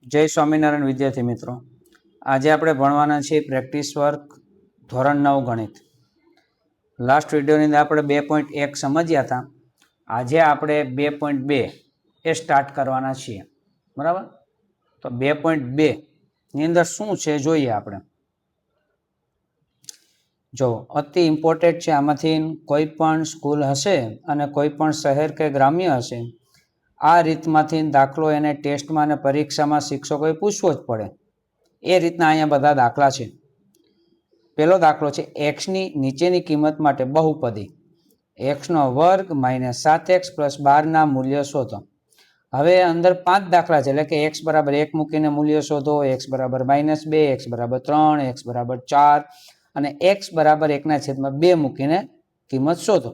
જય સ્વામિનારાયણ વિદ્યાર્થી મિત્રો, આજે આપણે ભણવાના છીએ પ્રેક્ટિસ વર્ક ધોરણ 9 ગણિત. લાસ્ટ વિડીયોની અંદર આપણે 2.1 સમજ્યા હતા. આજે આપણે 2.2 એ સ્ટાર્ટ કરવાના છીએ. બરાબર? તો 2.2 ની અંદર શું છે જોઈએ આપણે. જો અતિ ઇમ્પોર્ટન્ટ છે, આમાંથી કોઈ પણ સ્કૂલ હશે અને કોઈ પણ શહેર કે ગ્રામ્ય હશે, આ રીતમાંથી દાખલો એને ટેસ્ટમાં અને પરીક્ષામાં શિક્ષકોએ પૂછવો જ પડે. એ રીતના અહીંયા બધા દાખલા છે. પહેલો દાખલો છે એક્સની નીચેની કિંમત માટે બહુપદી એક્સનો વર્ગ -7x + 12 મૂલ્ય શોધો. હવે અંદર 5 દાખલા છે, એટલે કે x બરાબર 1 મૂકીને મૂલ્ય શોધો, x બરાબર -2, x બરાબર 3, x બરાબર 4 અને x બરાબર 1/2 મૂકીને કિંમત શોધો.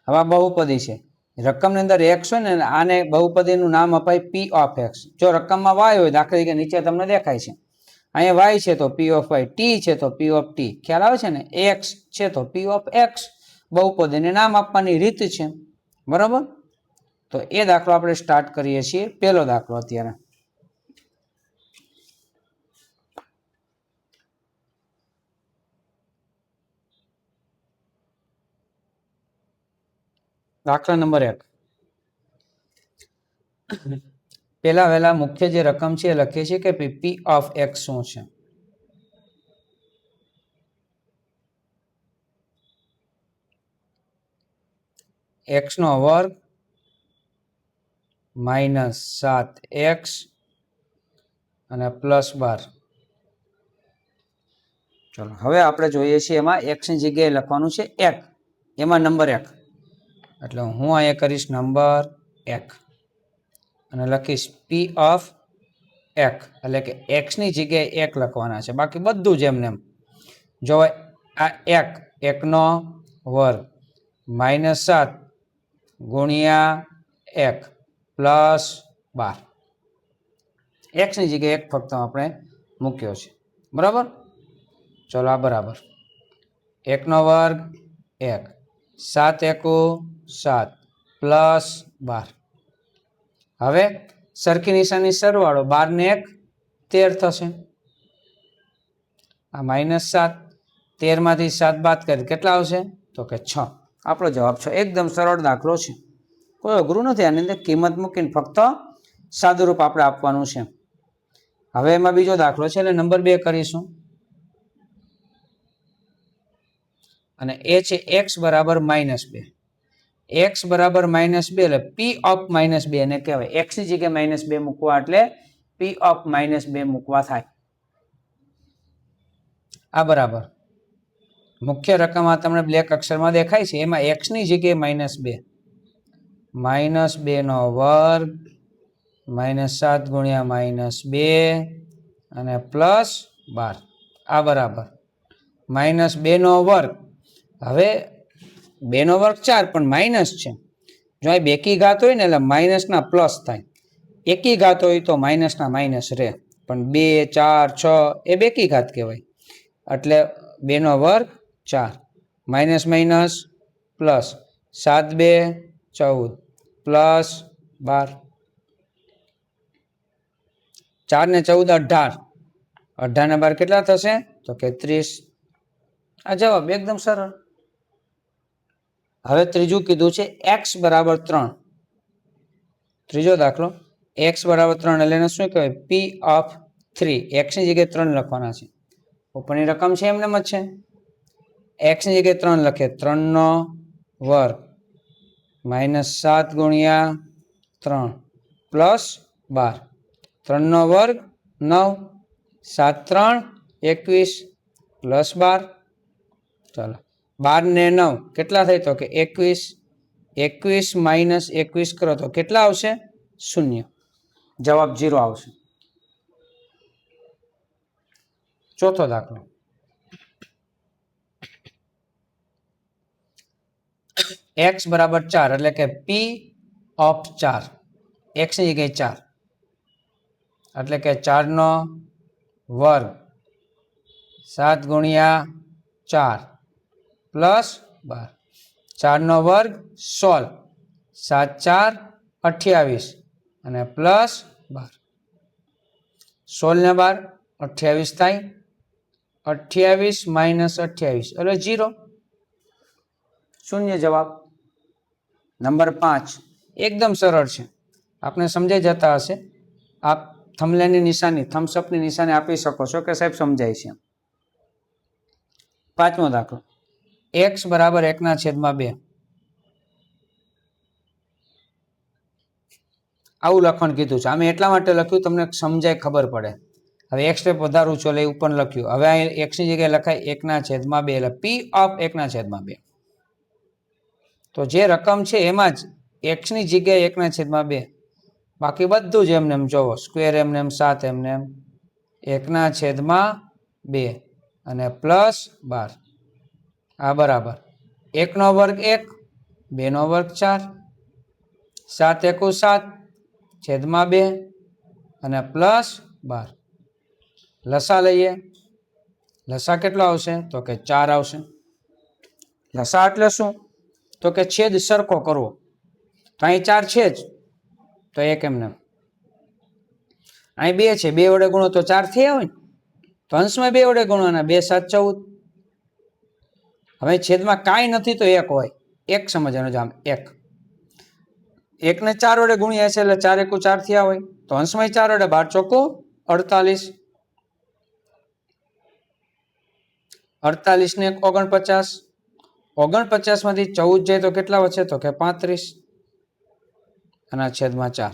હવે બહુપદી છે. રકમની અંદર x હોય ને, આને બહુપદીનું નામ અપાય p of x. જો રકમમાં y હોય, દાખલા તરીકે નીચે તમને દેખાય છે, અહીંયા y છે તો p of y, t છે તો p of t. ખ્યાલ આવે છે ને? x છે તો p of x. બહુપદીને નામ આપવાની રીત છે. બરાબર? તો એ દાખલો આપણે સ્ટાર્ટ કરીએ છીએ. પહેલો દાખલો અત્યારે. દાખલા નંબર 1. પહેલા વહેલા મુખ્ય જે રકમ છે એ લખીએ છીએ કે p of x શું છે. x નો વર્ગ -7x અને +12. ચલો હવે આપણે જોઈએ છીએ એમાં x ની જગ્યાએ લખવાનું છે 1, એમાં નંબર 1. એટલે હું અહીંયા કરીશ નંબર 1 અને લખીશ p of x, એટલે કે x ની જગ્યાએ 1 લખવાના છે. બાકી બધું જ એમને એમ. જો આ 1 નો વર્ગ -7 ગુણ્યા 1 +12. x ની જગ્યાએ 1 ફક્ત આપણે મૂક્યો છે. બરાબર? ચલો આ બરાબર. 1 નો વર્ગ 1, 7 એકુ 7 +12. હવે સરખી નિશાની સરવાળો, 12 ને 1 13 થશે. આ -7, 13 માંથી 7 બાદ કરી કેટલા આવશે? તો કે 6. આપણો જવાબ છે. એકદમ સરળ દાખલો છે, કોઈ અઘરું નથી. આની અંદર કિંમત મૂકીને ફક્ત સાદુરૂપ આપણે આપવાનું છે. હવે એમાં બીજો દાખલો છે, એટલે નંબર 2 કરીશું. અને એ છે x બરાબર -2. x બરાબર -2 એટલે p of -2 એને કહેવાય. x ની જગ્યાએ -2 મૂકવા એટલે p of -2 મૂકવા થાય. આ બરાબર. મુખ્ય રકમ આ તમને બ્લેક અક્ષરમાં દેખાય છે, એમાં x ની જગ્યાએ -2. -2 નો વર્ગ -7 ગુણ્યા -2 અને +12. આ બરાબર. -2 નો વર્ગ. હવે 2 નો વર્ગ 4 પણ માઇનસ છે. જો આ બેકી ઘાત હોય ને એટલે માઇનસના પ્લસ થાય. એકી ઘાત હોય તો માઇનસના માઇનસ રહે. પણ 2, 4, 6 એ બેકી ઘાત કહેવાય. એટલે 2 નો વર્ગ 4 માઇનસ માઇનસ પ્લસ 7 2 14 +12. 4 ને 14 18. 18 ને 12 કેટલા થશે? તો કે 30. આ જવાબ એકદમ સરળ. હવે ત્રીજું કીધું છે x બરાબર 3. ત્રીજો દાખલો x બરાબર 3 એટલે એને શું કહેવાય? p of 3. x ની જગ્યાએ 3 લખવાના છે. ઉપરની રકમ છે એમને જ છે. x ની જગ્યાએ 3 લખે, 3 નો વર્ગ -7 ગુણ્યા 3 +12. 3 નો વર્ગ 9, 7 3 21 +12. ચાલો 12 ને 9 કેટલા થાય? તો કે 21. 21 - 21 કરો તો કેટલા આવશે? 0. જવાબ 0 આવશે. ચોથો દાખલો. x બરાબર 4 એટલે કે p of 4. x ની જગ્યાએ 4 એટલે કે 4 નો વર્ગ 7 ગુણ્યા 4 +12. 4 નો વર્ગ 16, 7 4 28 અને +12. 16 ને 12 28 થાય, 28 માઇનસ 28 એટલે 0, શૂન્ય જવાબ. નંબર 5 એકદમ સરળ છે, આપને સમજાઈ જતા હશે. આપ થંબનેલની નિશાની, થમ્સઅપની નિશાની આપી શકો છો કે સાહેબ સમજાય છે. પાંચમો દાખલો, x બરાબર 1/2. આવું લખણ કીધું છે. આમે એટલા માટે લખ્યું તમને સમજાય, ખબર પડે. હવે x સ્ટેપ વધારું છું એટલે ઉપર લખ્યું. હવે અહીં x ની જગ્યાએ લખાય 1/2 એટલે p ઓફ 1/2. તો જે રકમ છે એમાં જ x ની જગ્યાએ 1/2, બાકી બધું જ એમને એમ જોવો. સ્ક્વેર એમને એમ 7 એમને એમ 1/2 અને પ્લસ 12 આ બરાબર 1 વર્ગ 1, 2 વર્ગ 4, 7 એકુ 7 છેદમાં 2 અને પ્લસ 12. લસા લઈએ. લસા કેટલો આવશે? તો કે 4 આવશે. લસા એટલે શું? તો કે છેદ સરખો કરવો. તો અહીં 4 છે જ, તો 1 એમને. અહીં 2 છે, 2 વડે ગુણો તો 4 થયા હોય ને, તો અંશમાં 2 વડે ગુણવાના, 2 7 14. હવે છેદમાં કાંઈ નથી તો 1 હોય, 1 સમજવાનું છે. આમ 1 1 ને 4 વડે ગુણ્યા છે એટલે 4 એકુ 4 થયા હોય, તો અંશમાં 4 વડે 12 ચોકુ 48, 48 ને 49, 49 માંથી 14 જાય તો કેટલા વધશે? તો કે 35 અને છેદમાં 4.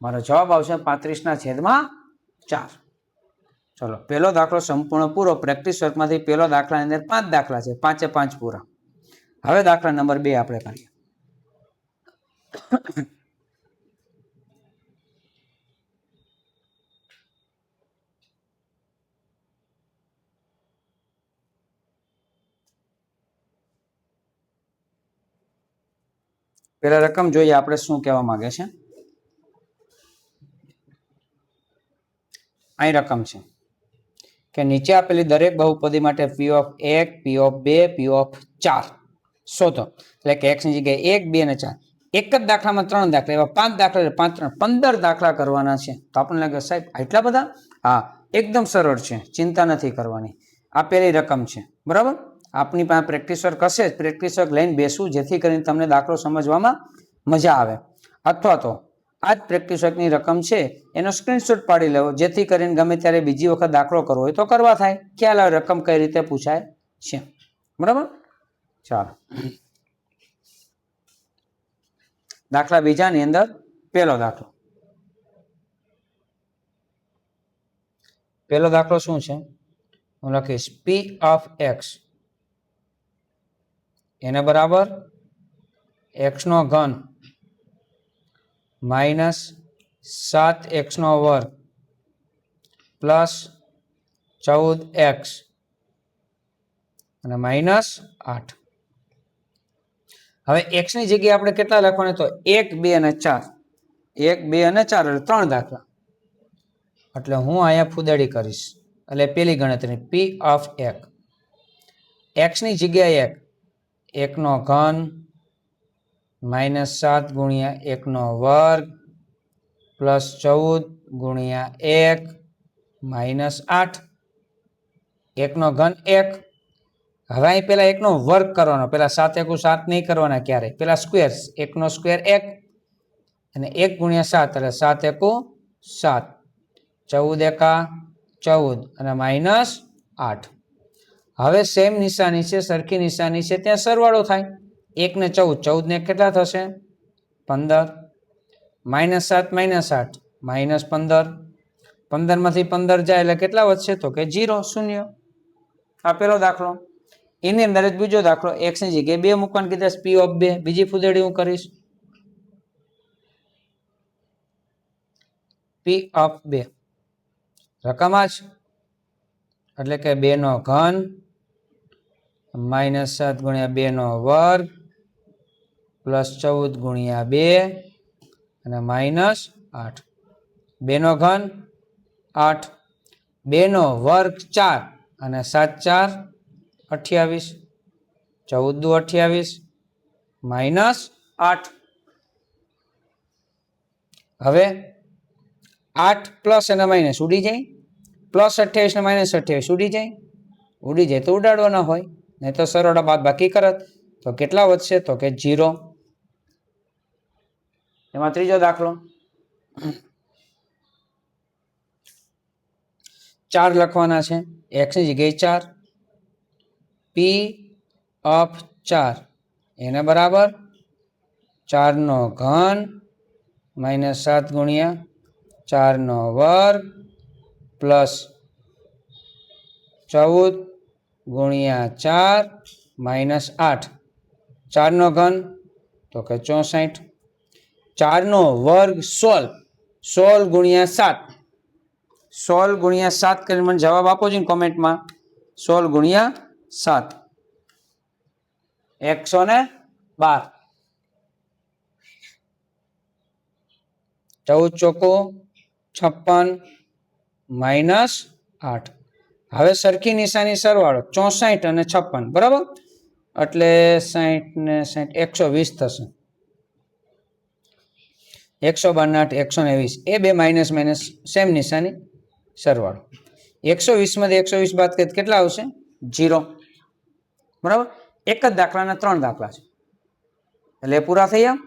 મારો જવાબ આવશે 35/4. ચલો, પહેલો દાખલો સંપૂર્ણ પૂરો. પ્રેક્ટિસ વર્કમાંથી પહેલો દાખલાની અંદર 5 દાખલા છે, 5એ 5 પૂરા. હવે દાખલા નંબર 2 આપણે કરીએ. પેલા રકમ જોઈએ આપણે શું કહેવા માંગે છે. અહીં રકમ છે કે નીચે આપેલી દરેક બહુપદી માટે p of 1, p of 2, p of 4 શોધો. એટલે કે x ની જગ્યાએ 1, 2 અને 4. એક જ દાખલામાં 3 દાખલા, એવા 5 દાખલા, 5 3 15 દાખલા કરવાના છે. તો આપણને લાગે સાહેબ આટલા બધા? હા, એકદમ સરળ છે, ચિંતા નથી કરવાની. આપેલી રકમ છે, બરાબર. આપની પાસે પ્રેક્ટિસ વર્ક હશે, પ્રેક્ટિસ વર્ક લઈને બેસવું, જેથી કરીને તમને દાખલો સમજવામાં મજા આવે. અથવા તો આ જ પ્રેક્ટિસ વર્કની રકમ છે એનો સ્ક્રીનશોટ પાડી લેવો, જેથી કરીને ગમે ત્યારે બીજી વખત દાખલો કરવો હોય તો કરવા થાય, ખ્યાલ આવે રકમ કઈ રીતે પૂછાય છે. બરાબર. ચાલો, દાખલા બીજાની અંદર પહેલો દાખલો. પહેલો દાખલો શું છે? હું લખીશ p ઓફ x એને બરાબર x નો ઘન માઇનસ 7x નો વર્ગ પ્લસ 14x અને માઇનસ 8. હવે x ની જગ્યાએ આપણે કેટલા લખવાના? તો 1, 2 અને 4. 1, 2 અને 4 એટલે 3 દાખલા. એટલે હું અહીંયા ફુદેડી કરીશ. એટલે પેલી ગણતરી p ઓફ x ની જગ્યાએ 1 નો ઘન માઇનસ 7 ગુણ્યા 1 નો વર્ગ પ્લસ 14 ગુણ્યા 1 માઇનસ 8. 1 નો ઘન 1. હવે અહીં પેલા 1 નો વર્ગ કરવાનો, પેલા 7 એકુ 7 નહીં કરવાના ક્યારેય, પેલા સ્ક્વેર. 1 નો સ્ક્વેર 1 અને 1 ગુણ્યા 7 એટલે 7 એકુ 7, 14 એકા 14 અને માઇનસ 8. હવે સેમ નિશાની છે, સરખી નિશાની છે, ત્યાં સરવાળો થાય. 1 ને 14, 14 ને કેટલા થશે? 15. Minus 7 minus 8 minus 15. 15 માંથી 15 જાય એટલે કેટલા વધશે? તો કે 0, શૂન્ય. આ પેલો દાખલો. એની અંદર જ બીજો દાખલો. x ની જગ્યાએ 2 મૂકવાનું કીધા, p ઓફ 2. બીજી ફુદેડી હું કરીશ, p ઓફ 2 રકમ આ જ, એટલે કે 2 નો ઘન માઇનસ 7 ગુણ્યા 2 નો વર્ગ પ્લસ 14 ગુણ્યા 2 અને માઇનસ 8. 2 નો ઘન 8, 2 નો વર્ગ 4 અને 7 4 28, 14 દુ 28 માઇનસ 8. હવે 8 પ્લસ અને માઇનસ ઉડી જાય, +28 ને -28 ઉડી જાય તો ઉડાડવાના હોય, નહીં તો સરવાળા બાદ બાકી કરત તો કેટલા વધશે તો કે 0. એમાં ત્રીજો દાખલો 4 લખવાના છે, x ની જગ્યાએ 4, p of 4 એને બરાબર 4 નો ઘન -7 ગુણ્યા 4 નો વર્ગ પ્લસ 14 ગુણ્યા 4 -8, 4 નો ઘન તો કે 64, 4 નો વર્ગ 16 ગુણ્યા 7, 16 ગુણ્યા 7 કરીને મને જવાબ આપો છો ને કોમેન્ટમાં. 16 ગુણ્યા 7 112, 14 ચોકો 56 -8. હવે સરખી નિશાની સરવાળો 64 અને 56 બરાબર, એટલે 60 ને 60 120 થશે. 112 120 એ બે માઇનસ સેમ નિશાની સરવાળો. 120 માંથી 120 બાદ કરીએ કેટલા આવશે 0. બરાબર, એક જ દાખલાના 3 દાખલા છે એટલે એ પૂરા થઈ ગયા.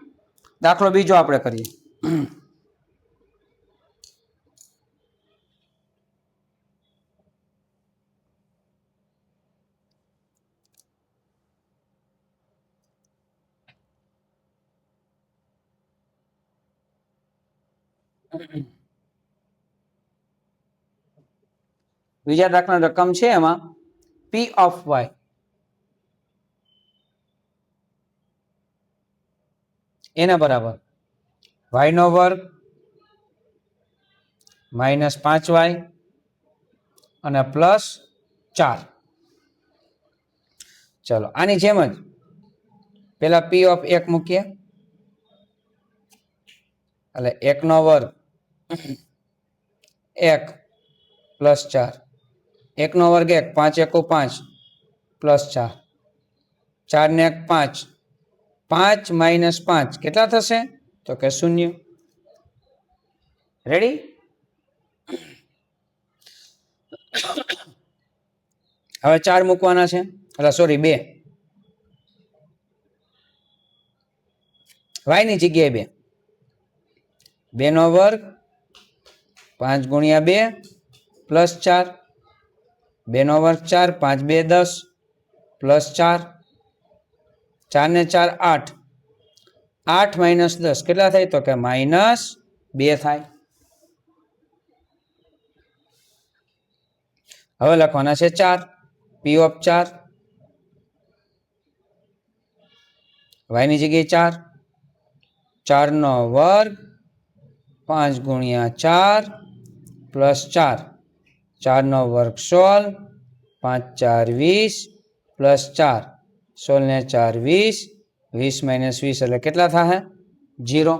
દાખલો બીજો આપણે કરીએ. બીજા દાખલા રકમ છે એમાં p of y એના બરાબર y નો વર્ગ -5y અને +4. ચલો આની જેમ જ પેલા p of 1 મૂકીએ એટલે 1 નો વર્ગ 1 +4, 1 નો વર્ગ 1, 5 એકુ 5 +4, 4 ને 1 5, 5 -5 કેટલા થશે તો કે 0. રેડી? હવે 4 મૂકવાના છે, એટલે સોરી 2, y ની જગ્યાએ 2, 2 નો વર્ગ 5 ગુણ્યા 2 +4, 2 નો વર્ગ 4, 5 2 10 +4, 4 ને 4 8, 8 -10 કેટલા થાય તો કે -2 થાય. હવે લખવાના છે 4, p of 4, y ની જગ્યાએ 4, 4 નો વર્ગ 5 ગુણ્યા 4 +4, 4 નો વર્ગ 16, 5 4 20 +4, 16 ને 4 20, 20 - 20 એટલે કેટલા થાય 0.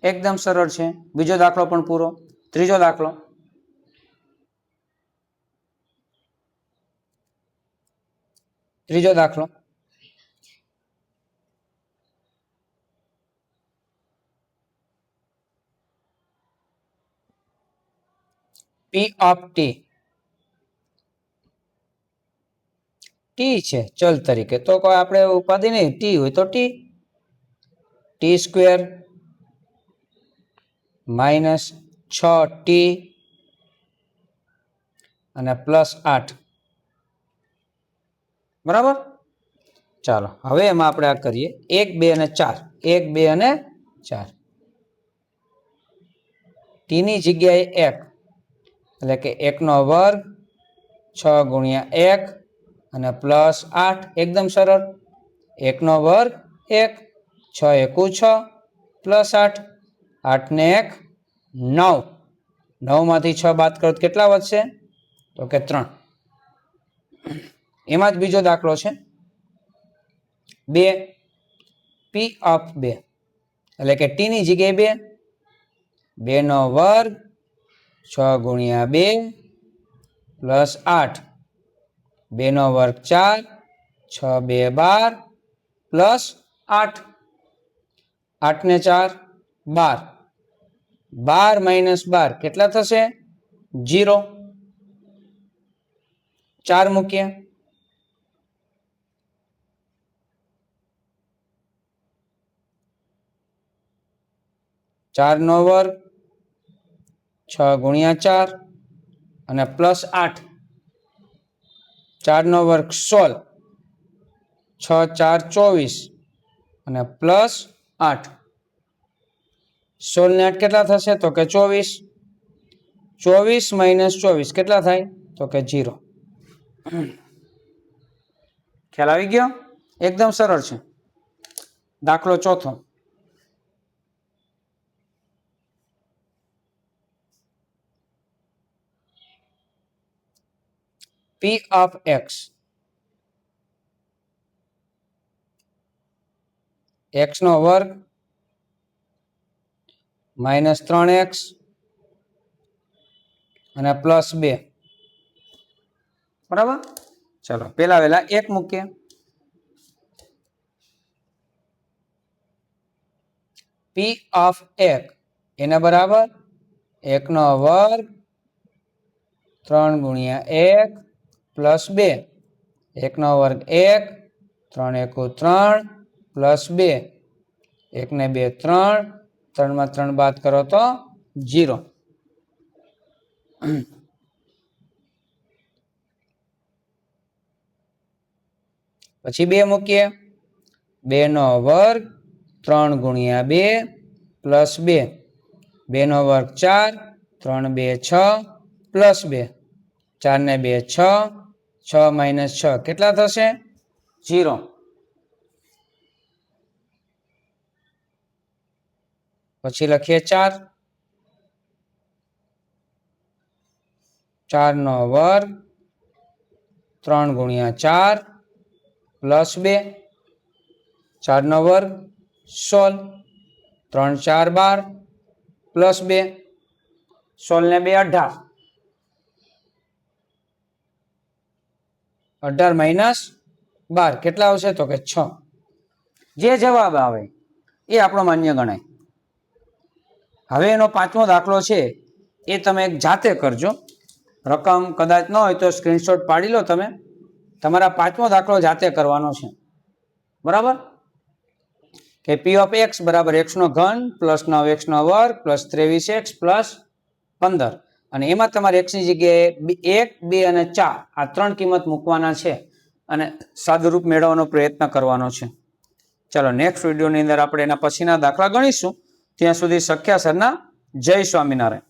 એકદમ સરળ છે. બીજો દાખલો પણ પૂરો. ત્રીજો દાખલો p of t, t છે ચલ તરીકે, તો કોઈ આપણે ઉપાધિ નહીં, t હોય તો t, t² -6t અને +8 બરાબર. ચાલો હવે એમાં આપણે આ કરીએ 1 2 અને 4, 1 2 અને 4, t ની જગ્યાએ 1 એટલે કે 1 નો વર્ગ 6 ગુણ્યા 1 અને +8, એકદમ સરળ. 1 નો વર્ગ 1, 6 એકુ 6 +8, 8 ને 1 9, 9 માંથી 6 બાદ કરો તો કેટલા વધશે તો કે 3. એમાં જ બીજો દાખલો છે 2, p of 2 એટલે કે t ની જગ્યાએ 2, 2 નો વર્ગ 6 ગુણ્યા 2 +8, 2 નો વર્ગ 4, 6 2 12 +8, 8 ને 4 12, 12 માઇનસ 12 કેટલા થશે? 0. 4 મૂકીએ. 4 નો વર્ગ 6 ગુણ્યા 4 અને પ્લસ 8. 4 નો વર્ગ 16. 6 4 24 અને પ્લસ 8. 16 ને 8 કેટલા થશે? તો કે 24. 24 માઇનસ 24 કેટલા થાય? તો કે 0. ખ્યાલ આવી ગયો? એકદમ સરળ છે. દાખલો ચોથો. P of x. x નો વર્ગ માઇનસ 3x અને પ્લસ 2. બરાબર? ચલો પેલા વેલા 1 મૂકીએ. P of x એના બરાબર 1 નો વર્ગ 3 ગુણ્યા 1 પ્લસ 2. 1 નો વર્ગ 1, 3 એકુ 3 પ્લસ 2. 1 ને 2 3, 3 માં 3 બાદ કરો તો 0. પછી 2 મૂકીએ. 2 નો વર્ગ 3 ગુણ્યા 2 પ્લસ 2. 2 નો વર્ગ 4, 3 2 6 પ્લસ 2. 4 ને 2 6, 6 માઇનસ 6 કેટલા થશે? 0. પછી લખીએ 4. 4 નો વર્ગ 3 ગુણ્યા 4 પ્લસ 2. 4 નો વર્ગ 16. 3 4 12 પ્લસ 2. 16 ને 2 18. 18 માઇનસ 12 કેટલા આવશે? તો કે 6. જે જવાબ આવે એ આપણો માન્ય ગણાય. હવે એનો પાંચમો દાખલો છે એ તમે જાતે કરજો. રકમ કદાચ ન હોય તો સ્ક્રીનશોટ પાડી લો તમે. તમારા પાંચમો દાખલો જાતે કરવાનો છે. બરાબર? કે P of x બરાબર x નો ઘન પ્લસ 9x નો વર્ગ પ્લસ 23x પ્લસ 15. અને એમાં તમારે x ની જગ્યાએ 1, 2 અને 4 આ 3 કિંમત મૂકવાના છે અને સાદુરૂપ મેળવવાનો પ્રયત્ન કરવાનો છે. ચાલો નેક્સ્ટ વિડીયોની અંદર આપણે એના પછીના દાખલા ગણીશું. ત્યાં સુધી સખ્યા સરના જય સ્વામિનારાયણ.